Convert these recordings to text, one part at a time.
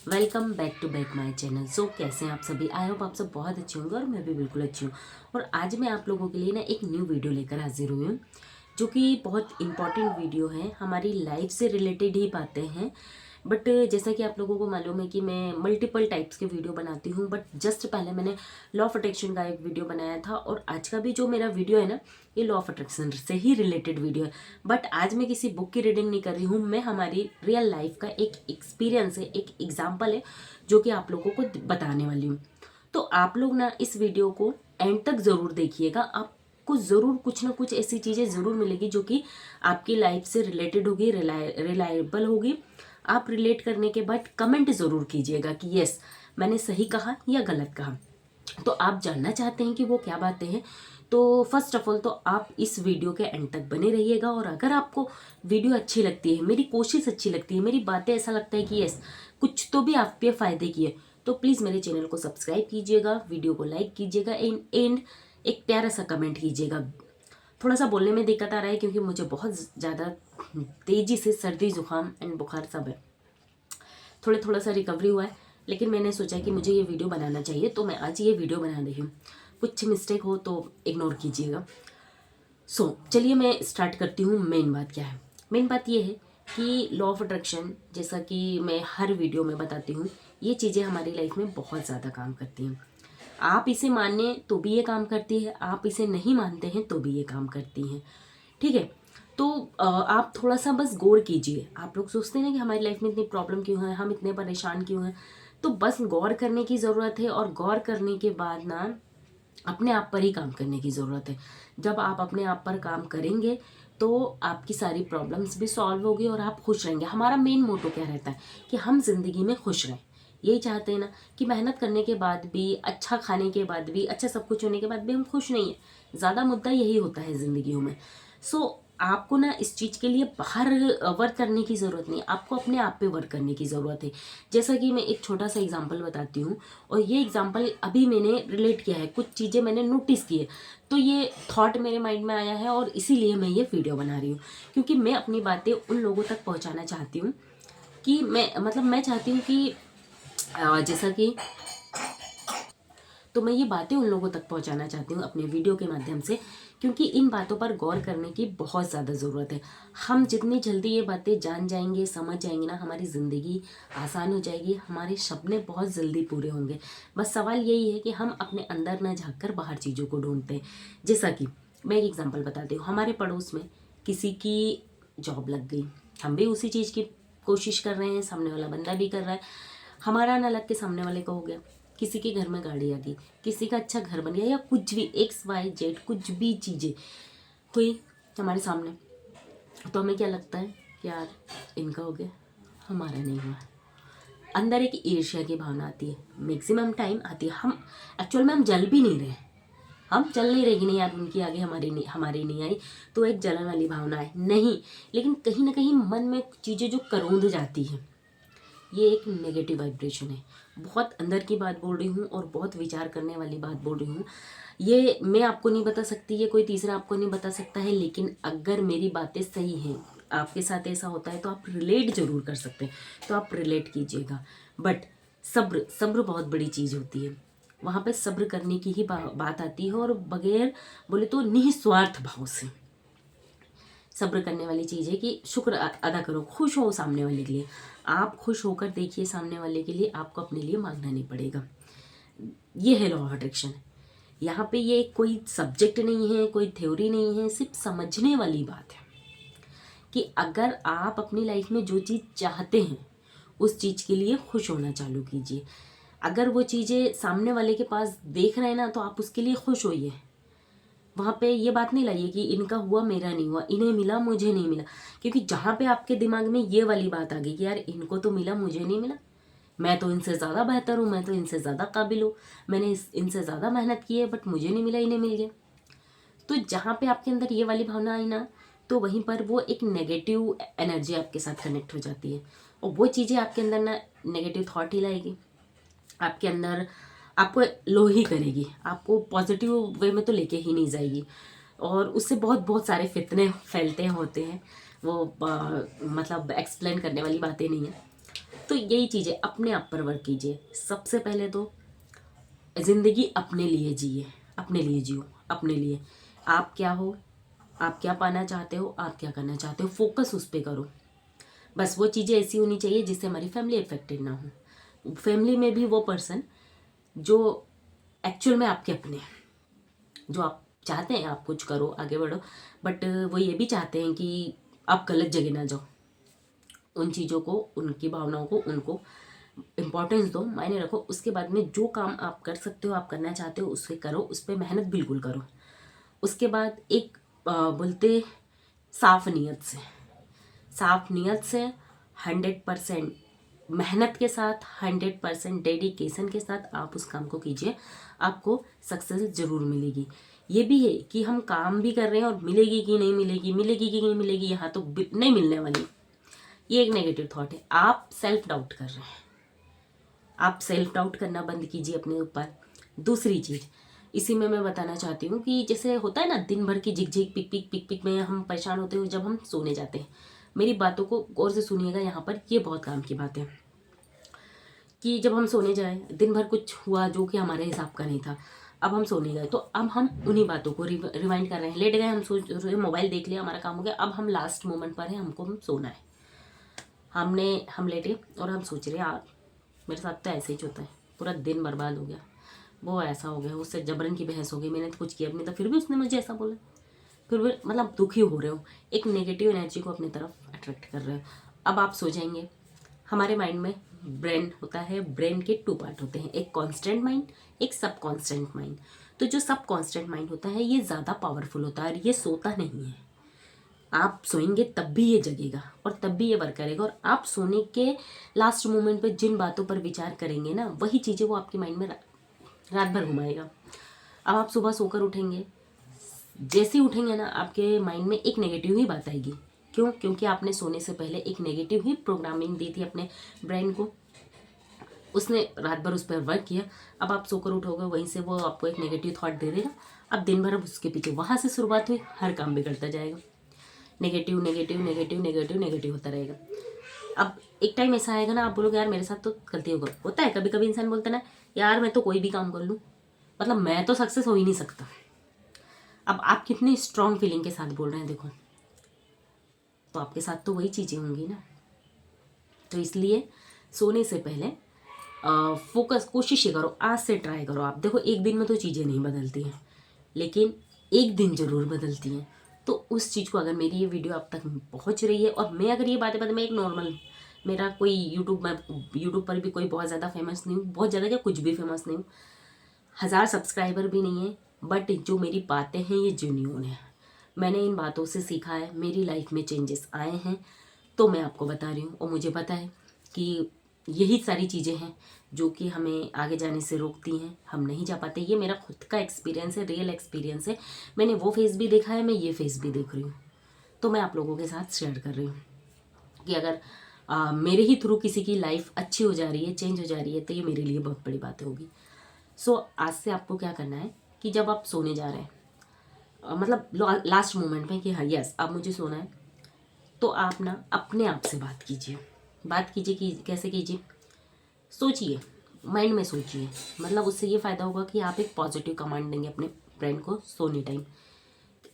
Welcome back my channel. So कैसे हैं आप सभी? आई होप आप सब बहुत अच्छे होंगे और मैं भी बिल्कुल अच्छी हूँ। और आज मैं आप लोगों के लिए ना एक न्यू वीडियो लेकर हाजिर हुई हूँ, जो कि बहुत इंपॉर्टेंट वीडियो है। हमारी लाइफ से रिलेटेड ही बातें हैं। बट जैसा कि आप लोगों को मालूम है कि मैं मल्टीपल टाइप्स के वीडियो बनाती हूँ, बट जस्ट पहले मैंने लॉ ऑफ अट्रैक्शन का एक वीडियो बनाया था और आज का भी जो मेरा वीडियो है ना, ये लॉ ऑफ अट्रैक्शन से ही रिलेटेड वीडियो है। बट आज मैं किसी बुक की रीडिंग नहीं कर रही हूँ, मैं हमारी रियल लाइफ का एक एक्सपीरियंस है, एक एग्जाम्पल है जो कि आप लोगों को बताने वाली हूँ। तो आप लोग ना इस वीडियो को एंड तक ज़रूर देखिएगा। आपको ज़रूर कुछ ना कुछ ऐसी चीज़ें ज़रूर मिलेगी जो कि आपकी लाइफ से रिलेटेड होगी, रिलायबल होगी। आप रिलेट करने के बाद कमेंट ज़रूर कीजिएगा कि यस, मैंने सही कहा या गलत कहा। तो आप जानना चाहते हैं कि वो क्या बातें हैं, तो फर्स्ट ऑफ ऑल तो आप इस वीडियो के एंड तक बने रहिएगा। और अगर आपको वीडियो अच्छी लगती है, मेरी कोशिश अच्छी लगती है, मेरी बातें ऐसा लगता है कि यस, कुछ तो भी आप पे फ़ायदे की है, तो प्लीज़ मेरे चैनल को सब्सक्राइब कीजिएगा, वीडियो को लाइक कीजिएगा एंड एक प्यारा सा कमेंट कीजिएगा। थोड़ा सा बोलने में दिक्कत आ रहा है क्योंकि मुझे बहुत ज़्यादा तेज़ी से सर्दी जुकाम एंड बुखार सब है। थोड़ा सा रिकवरी हुआ है, लेकिन मैंने सोचा कि मुझे ये वीडियो बनाना चाहिए, तो मैं आज ये वीडियो बना रही हूँ। कुछ मिस्टेक हो तो इग्नोर कीजिएगा। चलिए मैं स्टार्ट करती हूँ। मेन बात क्या है? मेन बात ये है कि लॉ ऑफ अट्रैक्शन, जैसा कि मैं हर वीडियो में बताती हूँ, ये चीज़ें हमारी लाइफ में बहुत ज़्यादा काम करती हैं। आप इसे माने तो भी ये काम करती है, आप इसे नहीं मानते हैं तो भी ये काम करती हैं। ठीक है? तो आप थोड़ा सा बस गौर कीजिए। आप लोग सोचते हैं ना कि हमारी लाइफ में इतनी प्रॉब्लम क्यों है, हम इतने परेशान क्यों हैं, तो बस गौर करने की ज़रूरत है। और गौर करने के बाद ना अपने आप पर ही काम करने की ज़रूरत है। जब आप अपने आप पर काम करेंगे तो आपकी सारी प्रॉब्लम्स भी सॉल्व होगी और आप खुश रहेंगे। हमारा मेन मोटो क्या रहता है कि हम जिंदगी में खुश रहें। यही चाहते हैं ना कि मेहनत करने के बाद भी, अच्छा खाने के बाद भी, अच्छा सब कुछ होने के बाद भी हम खुश नहीं हैं। ज़्यादा मुद्दा यही होता है ज़िंदगियों में। आपको ना इस चीज़ के लिए बाहर वर्क करने की ज़रूरत नहीं, आपको अपने आप पे वर्क करने की ज़रूरत है। जैसा कि मैं एक छोटा सा एग्जांपल बताती हूँ, और ये एग्जांपल अभी मैंने रिलेट किया है, कुछ चीज़ें मैंने नोटिस की है, तो ये थॉट मेरे माइंड में आया है और इसीलिए मैं ये वीडियो बना रही हूँ। क्योंकि मैं अपनी बातें उन लोगों तक पहुँचाना चाहती हूँ कि मैं चाहती हूँ कि जैसा कि तो मैं ये बातें उन लोगों तक पहुंचाना चाहती हूँ अपने वीडियो के माध्यम से, क्योंकि इन बातों पर गौर करने की बहुत ज़्यादा ज़रूरत है। हम जितनी जल्दी ये बातें जान जाएंगे, समझ जाएंगे ना, हमारी ज़िंदगी आसान हो जाएगी, हमारे सपने बहुत जल्दी पूरे होंगे। बस सवाल यही है कि हम अपने अंदर ना झाँक कर बाहर चीज़ों को ढूंढते हैं। जैसा कि मैं एक एग्जाम्पल बताती हूँ। हमारे पड़ोस में किसी की जॉब लग गई, हम भी उसी चीज़ की कोशिश कर रहे हैं, सामने वाला बंदा भी कर रहा है, हमारा ना लग के सामने वाले का हो गया। किसी के घर में गाड़ी आ गई, किसी का अच्छा घर बन गया, या कुछ भी XYZ कुछ भी चीज़ें हुई हमारे सामने, तो हमें क्या लगता है कि यार इनका हो गया, हमारा नहीं हुआ। अंदर एक ईर्ष्या की भावना आती है, मैक्सिमम टाइम आती है। हम एक्चुअल में हम जल भी नहीं रहे, हम चल नहीं रहे कि नहीं यार उनकी आगे हमारी नहीं आई, तो एक जलन वाली भावना है नहीं। लेकिन कहीं ना कहीं मन में चीज़ें जो करोंद जाती हैं, ये एक नेगेटिव वाइब्रेशन है। बहुत अंदर की बात बोल रही हूँ और बहुत विचार करने वाली बात बोल रही हूँ। ये मैं आपको नहीं बता सकती, ये कोई तीसरा आपको नहीं बता सकता है, लेकिन अगर मेरी बातें सही हैं, आपके साथ ऐसा होता है, तो आप रिलेट जरूर कर सकते हैं, तो आप रिलेट कीजिएगा। बट सब्र सब्र बहुत बड़ी चीज़ होती है। वहाँ पे सब्र करने की ही बात आती है, और बगैर बोले तो निस्वार्थ भाव से सब्र करने वाली चीज़ है कि शुक्र अदा करो, खुश हो सामने वाले के लिए। आप खुश होकर देखिए सामने वाले के लिए, आपको अपने लिए मांगना नहीं पड़ेगा। ये है लॉ ऑफ अट्रैक्शन। यहाँ पे ये कोई सब्जेक्ट नहीं है, कोई थ्योरी नहीं है, सिर्फ समझने वाली बात है कि अगर आप अपनी लाइफ में जो चीज़ चाहते हैं, उस चीज़ के लिए खुश होना चालू कीजिए। अगर वो चीज़ें सामने वाले के पास देख रहे हैं ना, तो आप उसके लिए खुश होइए। वहाँ पे ये बात नहीं लाइए कि इनका हुआ मेरा नहीं हुआ, इन्हें मिला मुझे नहीं मिला। क्योंकि जहाँ पे आपके दिमाग में ये वाली बात आ गई कि यार इनको तो मिला मुझे नहीं मिला, मैं तो इनसे ज़्यादा बेहतर हूँ, मैं तो इनसे ज़्यादा काबिल हूँ, मैंने इनसे ज़्यादा मेहनत की है, बट मुझे नहीं मिला, इन्हें मिल गया। तो जहाँ पे आपके अंदर ये वाली भावना आई ना, तो वहीं पर वो एक नेगेटिव एनर्जी आपके साथ कनेक्ट हो जाती है, और वो चीज़ें आपके अंदर ना नेगेटिव थॉट ही लाएगी, आपके अंदर आपको लो ही करेगी, आपको पॉजिटिव वे में तो लेके ही नहीं जाएगी। और उससे बहुत बहुत सारे फितने फैलते होते हैं, वो मतलब एक्सप्लेन करने वाली बातें नहीं है। तो यही चीज़ें अपने आप पर वर्क कीजिए। सबसे पहले तो ज़िंदगी अपने लिए जिए, अपने लिए जियो, अपने लिए। आप क्या हो, आप क्या पाना चाहते हो, आप क्या करना चाहते हो, फोकस उस पर करो। बस वो चीज़ें ऐसी होनी चाहिए जिससे हमारी फैमिली इफेक्टेड ना हो। फैमिली में भी वो पर्सन जो एक्चुअल में आपके अपने हैं, जो आप चाहते हैं आप कुछ करो, आगे बढ़ो, बट वो ये भी चाहते हैं कि आप गलत जगह ना जाओ। उन चीज़ों को, उनकी भावनाओं को, उनको इम्पोर्टेंस दो, मायने रखो। उसके बाद में जो काम आप कर सकते हो, आप करना चाहते हो, उससे करो, उस पर मेहनत बिल्कुल करो। उसके बाद एक बोलते साफ नीयत से, साफ नीयत से 100% मेहनत के साथ, 100% डेडिकेशन के साथ आप उस काम को कीजिए, आपको सक्सेस ज़रूर मिलेगी। ये भी है कि हम काम भी कर रहे हैं और मिलेगी कि नहीं मिलेगी, मिलेगी कि नहीं मिलेगी, यहाँ तो नहीं मिलने वाली। ये एक नेगेटिव थॉट है। आप सेल्फ डाउट कर रहे हैं, आप सेल्फ डाउट करना बंद कीजिए अपने ऊपर। दूसरी चीज़ इसी में मैं बताना चाहती हूँ कि जैसे होता है ना, दिन भर की झिक झिक पिक पिक पिक पिक में हम परेशान होते हैं जब हम सोने जाते हैं। मेरी बातों को गौर से सुनिएगा, यहाँ पर ये बहुत काम की बात है कि जब हम सोने जाए, दिन भर कुछ हुआ जो कि हमारे हिसाब का नहीं था, अब हम सोने गए तो अब हम उन्हीं बातों को रिवाइंड कर रहे हैं। लेट गए, हम सोच रहे, मोबाइल देख लिया, हमारा काम हो गया, अब हम लास्ट मोमेंट पर हैं, हमको हम सोना है। हम लेटे और हम सोच रहे यार मेरे साथ तो ऐसे ही होता है, पूरा दिन बर्बाद हो गया, वो ऐसा हो गया, उससे जबरन की बहस हो गई, मैंने तो कुछ किया भी नहीं था, फिर भी उसने मुझे ऐसा बोला। फिर भी मतलब दुखी हो रहे हो, एक नेगेटिव एनर्जी को अपनी तरफ अट्रैक्ट कर रहे हो। अब आप सो जाएंगे। हमारे माइंड में ब्रेन होता है, ब्रेन के 2 पार्ट होते हैं, एक कॉन्स्टेंट माइंड, एक सब कॉन्स्टेंट माइंड। तो जो सब कॉन्स्टेंट माइंड होता है ये ज़्यादा पावरफुल होता है और ये सोता नहीं है। आप सोएंगे तब भी ये जगेगा और तब भी ये वर्क करेगा, और आप सोने के लास्ट मोमेंट पे जिन बातों पर विचार करेंगे ना, वही चीज़ें वो आपके माइंड में रात भर घुमाएगा। अब आप सुबह सोकर उठेंगे, जैसे ही उठेंगे ना आपके माइंड में एक नेगेटिव ही बात आएगी। क्यों? क्योंकि आपने सोने से पहले एक नेगेटिव ही प्रोग्रामिंग दी थी अपने ब्रेन को, उसने रात भर उस पर वर्क किया। अब आप सोकर उठोगे, वहीं से वो आपको एक नेगेटिव थॉट दे देगा। अब दिन भर अब उसके पीछे, वहाँ से शुरुआत हुई, हर काम बिगड़ता जाएगा, negative negative negative negative negative होता रहेगा। अब एक टाइम ऐसा आएगा ना, आप बोलोगे यार मेरे साथ तो गलती होता है, कभी कभी इंसान बोलता है ना यार मैं तो कोई भी काम कर लूँ, मतलब मैं तो सक्सेस हो ही नहीं सकता। अब आप कितनी स्ट्रॉन्ग फीलिंग के साथ बोल रहे हैं देखो, तो आपके साथ तो वही चीज़ें होंगी ना। तो इसलिए सोने से पहले फोकस, कोशिश ये करो, आज से ट्राई करो। आप देखो एक दिन में तो चीज़ें नहीं बदलती हैं, लेकिन एक दिन ज़रूर बदलती हैं। तो उस चीज़ को, अगर मेरी ये वीडियो आप तक पहुंच रही है, और मैं अगर ये बातें मैं एक नॉर्मल, मेरा कोई यूट्यूब पर भी कोई बहुत ज़्यादा फेमस नहीं हूँ, बहुत ज़्यादा क्या, कुछ भी फेमस नहीं हूँ, 1000 सब्सक्राइबर भी नहीं है, बट जो मेरी बातें हैं ये जेन्युइन है। मैंने इन बातों से सीखा है, मेरी लाइफ में चेंजेस आए हैं, तो मैं आपको बता रही हूँ। और मुझे पता है कि यही सारी चीज़ें हैं जो कि हमें आगे जाने से रोकती हैं, हम नहीं जा पाते। ये मेरा खुद का एक्सपीरियंस है, रियल एक्सपीरियंस है। मैंने वो फेस भी देखा है, मैं ये फेस भी देख रही हूँ, तो मैं आप लोगों के साथ शेयर कर रही हूँ कि अगर मेरे ही थ्रू किसी की लाइफ अच्छी हो जा रही है, चेंज हो जा रही है, तो ये मेरे लिए बहुत बड़ी बात होगी। सो आज से आपको क्या करना है कि जब आप सोने जा रहे हैं, मतलब लास्ट मोमेंट में कि हाँ यस अब मुझे सोना है, तो आप ना अपने आप से बात कीजिए। बात कीजिए कि कैसे कीजिए, सोचिए, माइंड में सोचिए। मतलब उससे ये फ़ायदा होगा कि आप एक पॉजिटिव कमांड देंगे अपने ब्रेन को सोने टाइम।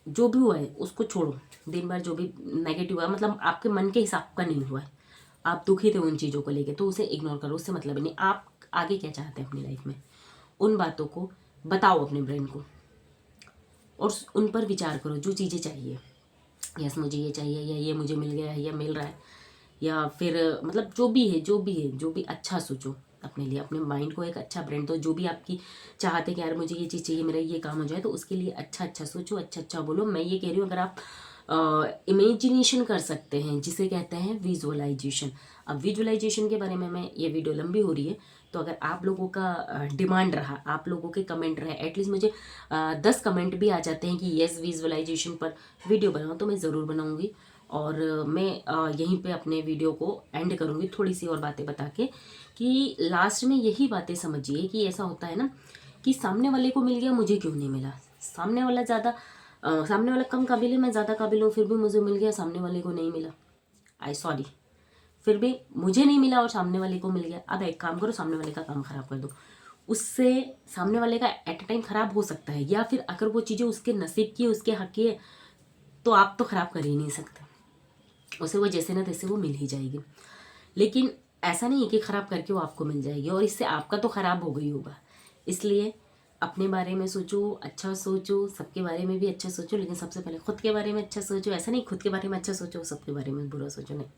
जो भी हुआ है उसको छोड़ो, दिन भर जो भी नेगेटिव हुआ, मतलब आपके मन के हिसाब का नहीं हुआ है, आप दुखी थे उन चीज़ों को लेके, तो उसे इग्नोर करो, उससे मतलब नहीं। आप आगे क्या चाहते हैं अपनी लाइफ में, उन बातों को बताओ अपने ब्रेन को और उन पर विचार करो। जो चीज़ें चाहिए, यस मुझे ये चाहिए, या ये मुझे मिल गया है या मिल रहा है, या फिर मतलब जो भी है, जो भी अच्छा सोचो अपने लिए, अपने माइंड को एक अच्छा ब्रेन दो। जो भी आपकी चाहते कि यार मुझे ये चीज़ चाहिए, मेरा ये काम हो जाए, तो उसके लिए अच्छा अच्छा सोचो, अच्छा अच्छा बोलो। मैं ये कह रही हूँ, अगर आप इमेजिनेशन कर सकते हैं, जिसे कहते हैं विजुअलाइजेशन। अब विजुअलाइजेशन के बारे में मैं, ये वीडियो लंबी हो रही है, तो अगर आप लोगों का डिमांड रहा, आप लोगों के कमेंट रहे, एटलीस्ट मुझे 10 कमेंट भी आ जाते हैं कि येस विजुअलाइजेशन पर वीडियो बनाओ, तो मैं ज़रूर बनाऊँगी। और मैं यहीं पे अपने वीडियो को एंड करूँगी, थोड़ी सी और बातें बता के, कि लास्ट में यही बातें समझिए कि ऐसा होता है ना कि सामने वाले को मिल गया, मुझे क्यों नहीं मिला। सामने वाला कम काबिल है, मैं ज़्यादा काबिल हूँ, फिर भी मुझे मिल गया, सामने वाले को नहीं मिला। आई सॉरी, फिर भी मुझे नहीं मिला और सामने वाले को मिल गया। अब एक काम करो, सामने वाले का काम खराब कर दो। उससे सामने वाले का एट अ टाइम खराब हो सकता है, या फिर अगर वो चीज़ें उसके नसीब की है, उसके हक की है, तो आप तो खराब कर ही नहीं सकते। उसे वो जैसे ना तैसे वो मिल ही जाएगी। लेकिन ऐसा नहीं है कि ख़राब करके वो आपको मिल जाएगी और इससे आपका तो ख़राब हो गई होगा। इसलिए अपने बारे में सोचो, अच्छा सोचो, सबके बारे में भी अच्छा सोचो, लेकिन सबसे पहले खुद के बारे में अच्छा सोचो। ऐसा नहीं खुद के बारे में अच्छा सोचो, सबके बारे में बुरा सोचो, नहीं।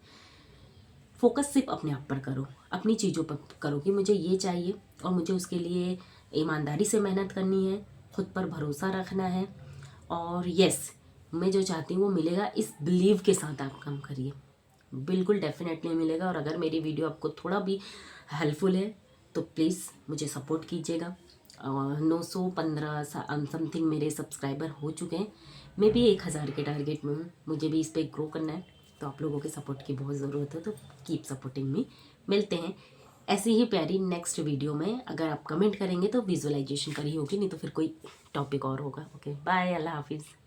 फोकस सिर्फ अपने आप पर करो, अपनी चीज़ों पर करो कि मुझे ये चाहिए और मुझे उसके लिए ईमानदारी से मेहनत करनी है, खुद पर भरोसा रखना है, और यस, मैं जो चाहती हूँ वो मिलेगा, इस बिलीव के साथ आप काम करिए, बिल्कुल डेफिनेटली मिलेगा। और अगर मेरी वीडियो आपको थोड़ा भी हेल्पफुल है तो प्लीज़ मुझे सपोर्ट कीजिएगा। 915 समथिंग मेरे सब्सक्राइबर हो चुके हैं। मैं भी 1000 के टारगेट में हूँ, मुझे भी इस पर ग्रो करना है, तो आप लोगों के सपोर्ट की बहुत ज़रूरत है, तो कीप सपोर्टिंग मी। मिलते हैं ऐसी ही प्यारी नेक्स्ट वीडियो में। अगर आप कमेंट करेंगे तो विजुअलाइजेशन पर ही होगी, नहीं तो फिर कोई टॉपिक और होगा। ओके बाय, अल्लाह हाफिज़।